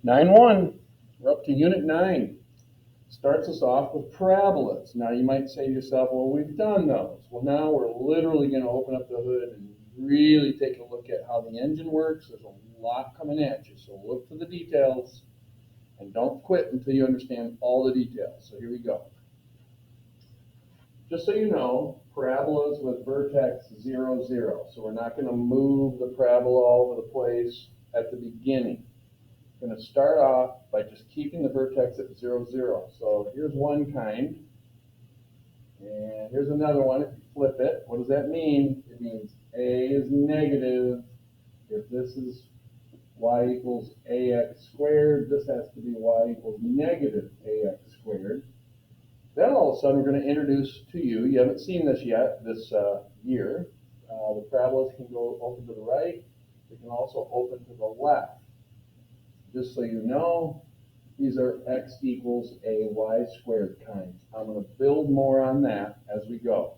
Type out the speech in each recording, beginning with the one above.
9-1, we're up to Unit 9. Starts us off with parabolas. Now you might say to yourself, well, we've done those. Well, now we're literally going to open up the hood and really take a look at how the engine works. There's a lot coming at you, so look for the details and don't quit until you understand all the details. So here we go. Just so you know, parabolas with vertex 0, 0. So we're not going to move the parabola all over the place at the beginning. We're going to start off by just keeping the vertex at 0, 0. So here's one kind, and here's another one. If you flip it, what does that mean? It means A is negative. If this is y equals ax squared, this has to be y equals negative ax squared. Then all of a sudden we're going to introduce to you haven't seen this yet this year, the parabolas can go open to the right. They can also open to the left. Just so you know, these are x equals a y squared kinds. I'm going to build more on that as we go.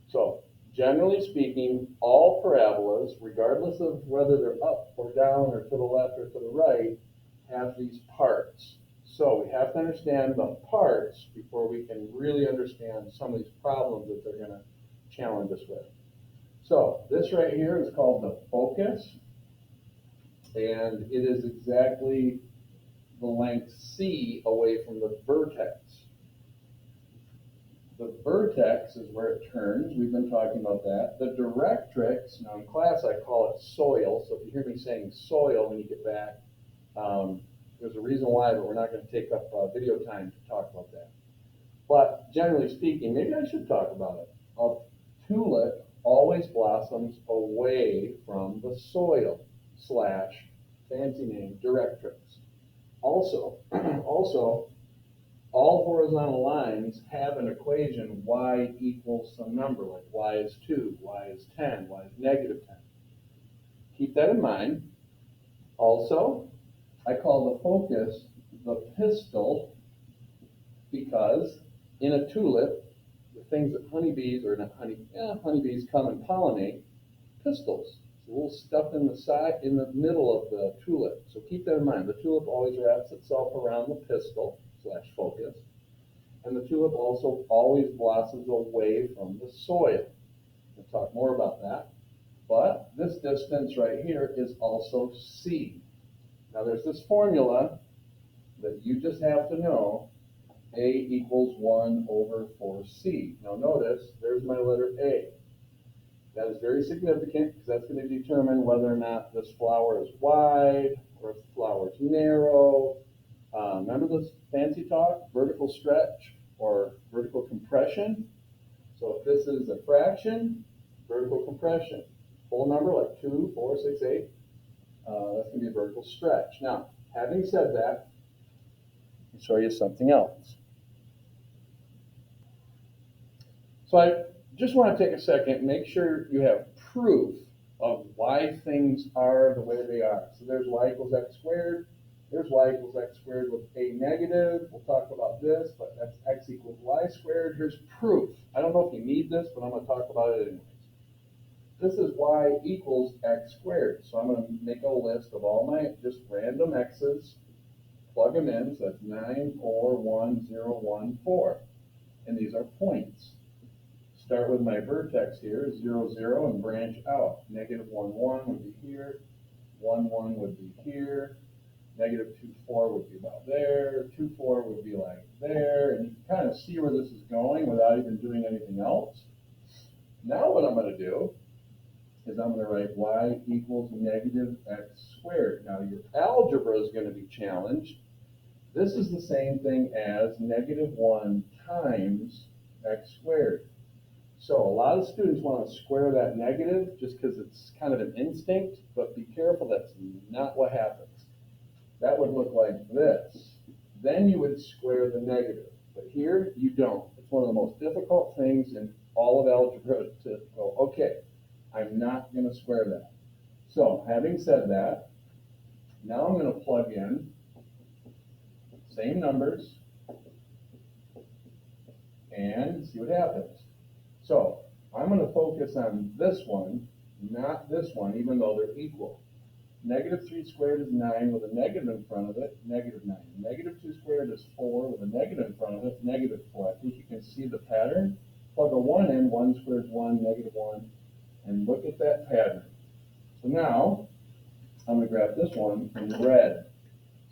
So, generally speaking, all parabolas, regardless of whether they're up or down or to the left or to the right, have these parts. So we have to understand the parts before we can really understand some of these problems that they're going to challenge us with. So this right here is called the focus, and it is exactly the length c away from the vertex. The vertex is where it turns. We've been talking about that. The directrix, now in class I call it soil, so if you hear me saying soil when you get back, there's a reason why, but we're not going to take up video time to talk about that. But generally speaking, maybe I should talk about it. A tulip always blossoms away from the soil / fancy name, directrix. Also, all horizontal lines have an equation y equals some number, like y is 2, y is 10, y is negative 10. Keep that in mind. Also, I call the focus the pistil because in a tulip, the things that honeybees, or not honeybees come and pollinate, pistils. So little stuff in the side, in the middle of the tulip. So keep that in mind. The tulip always wraps itself around the pistil / focus. And the tulip also always blossoms away from the soil. We'll talk more about that. But this distance right here is also c. Now there's this formula that you just have to know, a equals 1 over 4c. Now notice, there's my letter A. That is very significant because that's going to determine whether or not this flower is wide or if the flower is narrow. Remember this fancy talk, vertical stretch or vertical compression? So if this is a fraction, vertical compression. Whole number like 2, 4, 6, 8. That's going to be a vertical stretch. Now, having said that, I'll show you something else. So I just want to take a second and make sure you have proof of why things are the way they are. So there's y equals x squared. There's y equals x squared with a negative. We'll talk about this, but that's x equals y squared. Here's proof. I don't know if you need this, but I'm going to talk about it anyways. This is y equals x squared. So I'm going to make a list of all my just random x's, plug them in. So that's 9, 4, 1, 0, 1, 4. And these are points. Start with my vertex here, 0, 0, and branch out. Negative 1, 1 would be here. 1, 1 would be here. Negative 2, 4 would be about there. 2, 4 would be like there. And you can kind of see where this is going without even doing anything else. Now what I'm going to do is I'm going to write y equals negative x squared. Now your algebra is going to be challenged. This is the same thing as negative 1 times x squared. So a lot of students want to square that negative just because it's kind of an instinct, but be careful, that's not what happens. That would look like this. Then you would square the negative. But here, you don't. It's one of the most difficult things in all of algebra to go, okay, I'm not going to square that. So having said that, now I'm going to plug in same numbers and see what happens. So I'm going to focus on this one, not this one, even though they're equal. Negative 3 squared is 9 with a negative in front of it, negative 9. Negative 2 squared is 4 with a negative in front of it, negative 4. I think you can see the pattern. Plug a 1 in, 1 squared is 1, negative 1, and look at that pattern. So now, I'm going to grab this one in red.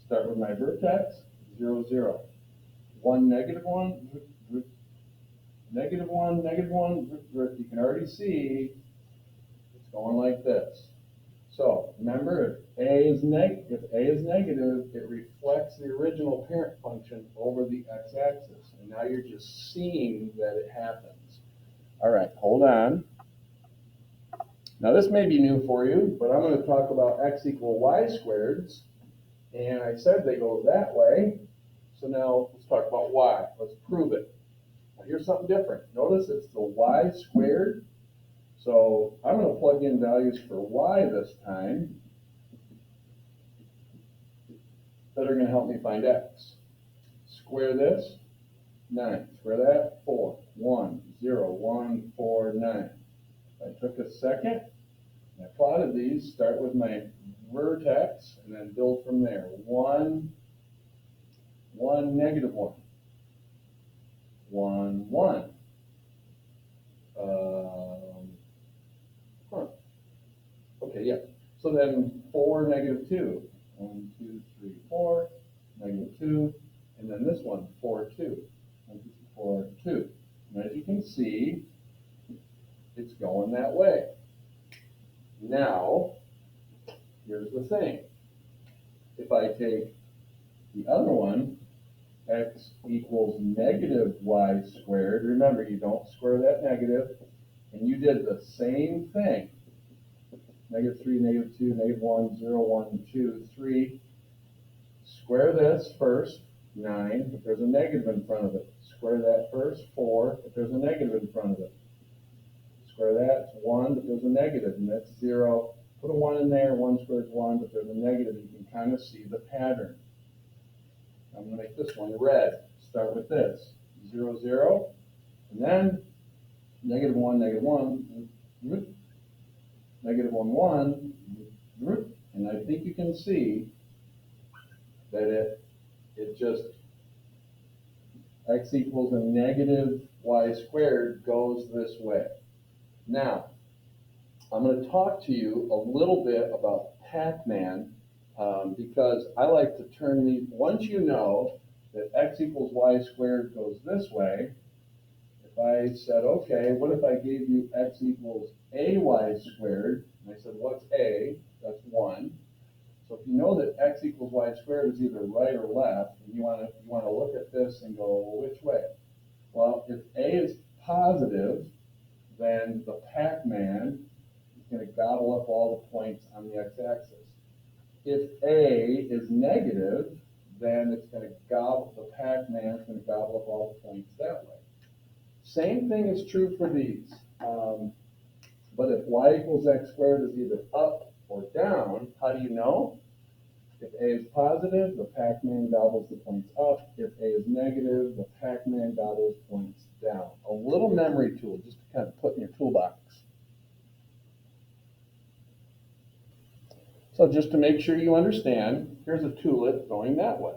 Start with my vertex, 0, 0. 1, negative 1, negative 1, negative 1. You can already see it's going like this. So remember, if A is negative, it reflects the original parent function over the x-axis. And now you're just seeing that it happens. All right, hold on. Now this may be new for you, but I'm going to talk about x equal y squareds. And I said they go that way. So now let's talk about y. Let's prove it. Now here's something different. Notice it's the y squared. So I'm going to plug in values for y this time that are going to help me find x. Square this, 9. Square that, 4. 1, 0, 1, 4, 9. I took a second, and I plotted these. Start with my vertex, and then build from there. 1, 1, negative 1. 1, 1. Okay, yeah. So then 4, negative 2. 1, 2, 3, 4, negative 2. And then this one, 4, 2. 1, 2, 3, 4, 2. And as you can see, it's going that way. Now, here's the thing. If I take the other one, x equals negative y squared, remember you don't square that negative, and you did the same thing. Negative 3, negative 2, negative 1, 0, 1, 2, 3. Square this first, 9, but there's a negative in front of it. Square that first, 4, but there's a negative in front of it. Square that, it's 1, but there's a negative, and that's 0. Put a 1 in there, 1 squared is 1, but there's a negative. You can kind of see the pattern. I'm going to make this one red. Start with this, 0, 0, and then negative 1, negative 1, negative 1, 1, and I think you can see that it just, x equals a negative y squared goes this way. Now, I'm going to talk to you a little bit about Pac-Man because I like to turn these, once you know that x equals y squared goes this way, if I said, okay, what if I gave you x equals ay squared, and I said, what's a? That's 1. So if you know that x equals y squared is either right or left, and you want to look at this and go, well, which way? Well, if a is positive, then the Pac-Man is going to gobble up all the points on the x-axis. If a is negative, then it's going to gobble, the Pac-Man is going to gobble up all the points that way. Same thing is true for these. But if y equals x squared is either up or down, how do you know? If a is positive, the Pac-Man gobbles the points up. If a is negative, the Pac-Man gobbles points down. A little memory tool just to kind of put in your toolbox. So just to make sure you understand, here's a tulip going that way.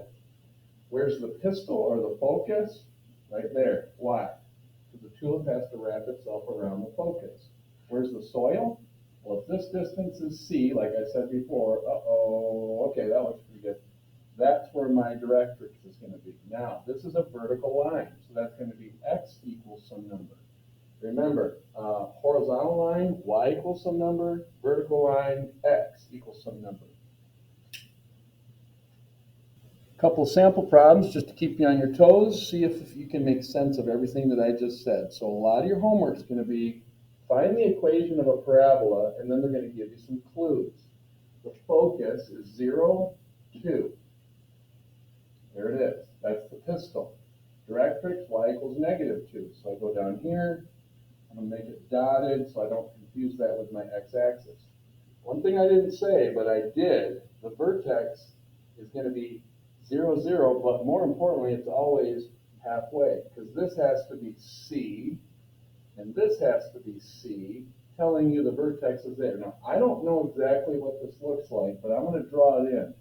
Where's the pistil or the focus? Right there. Why? Because the tulip has to wrap itself around the focus. Where's the soil? Well, if this distance is c, like I said before, okay, that looks pretty good. That's where my directrix is going to be. Now, this is a vertical line, so that's going to be x equals some number. Remember, horizontal line, y equals some number, vertical line, x equals some number. Couple sample problems just to keep you on your toes, see if you can make sense of everything that I just said. So a lot of your homework is going to be find the equation of a parabola, and then they're going to give you some clues. The focus is 0, 2. There it is. That's the pistil. Directrix, y equals negative 2. So I go down here. I'm going to make it dotted so I don't confuse that with my x-axis. One thing I didn't say, but I did, the vertex is going to be 0, 0, but more importantly, it's always halfway, because this has to be C, and this has to be C, telling you the vertex is there. Now, I don't know exactly what this looks like, but I'm going to draw it in.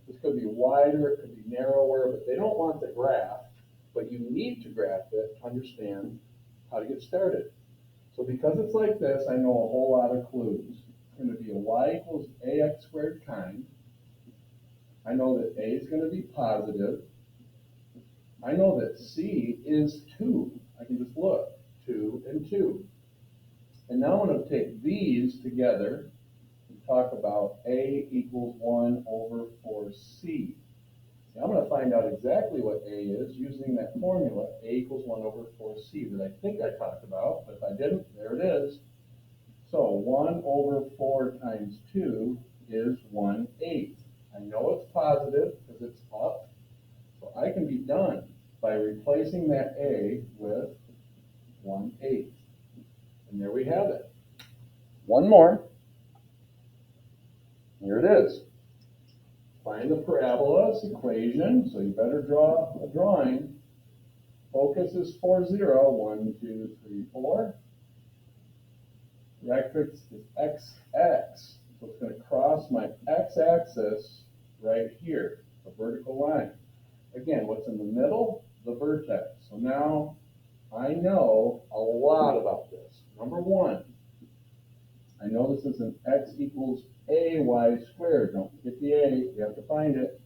This could be wider, it could be narrower, but they don't want the graph. But you need to graph it to understand how to get started. So because it's like this, I know a whole lot of clues. It's going to be a y equals ax squared kind. I know that a is going to be positive. I know that c is 2. I can just look, 2 and 2. And now I'm going to take these together and talk about a equals 1 over 4c. Now I'm going to find out exactly what a is using that formula, a equals 1 over 4c, that I think I talked about, but if I didn't, there it is. So 1 over 4 times 2 is 1/8. I know it's positive because it's up, so I can be done by replacing that a with 1/8. And there we have it. One more. Here it is. Find the parabolas equation, so you better draw a drawing. Focus is 4, 0, 1, 2, 3, 4. Rectrix is x, so it's going to cross my x-axis right here, a vertical line. Again, what's in the middle? The vertex. So now I know a lot about this. Number one, I know this is an x equals ay squared. Don't forget the a, you have to find it.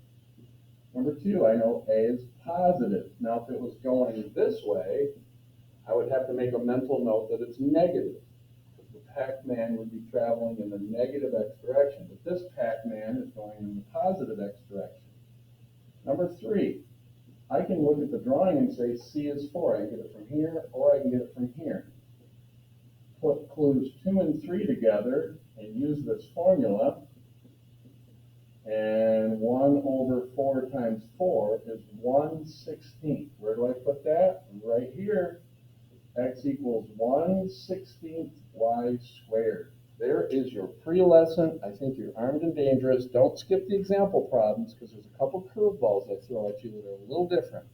Number two, I know a is positive. Now, if it was going this way, I would have to make a mental note that it's negative. The Pac-Man would be traveling in the negative x direction, but this Pac-Man is going in the positive x direction. Number three, I can look at the drawing and say C is 4. I can get it from here, or I can get it from here. Put clues 2 and 3 together and use this formula, and 1 over 4 times 4 is 1/16. Where do I put that? Right here. X equals 1/16 y squared. There is your pre-lesson. I think you're armed and dangerous. Don't skip the example problems because there's a couple curveballs I throw at you that are a little different.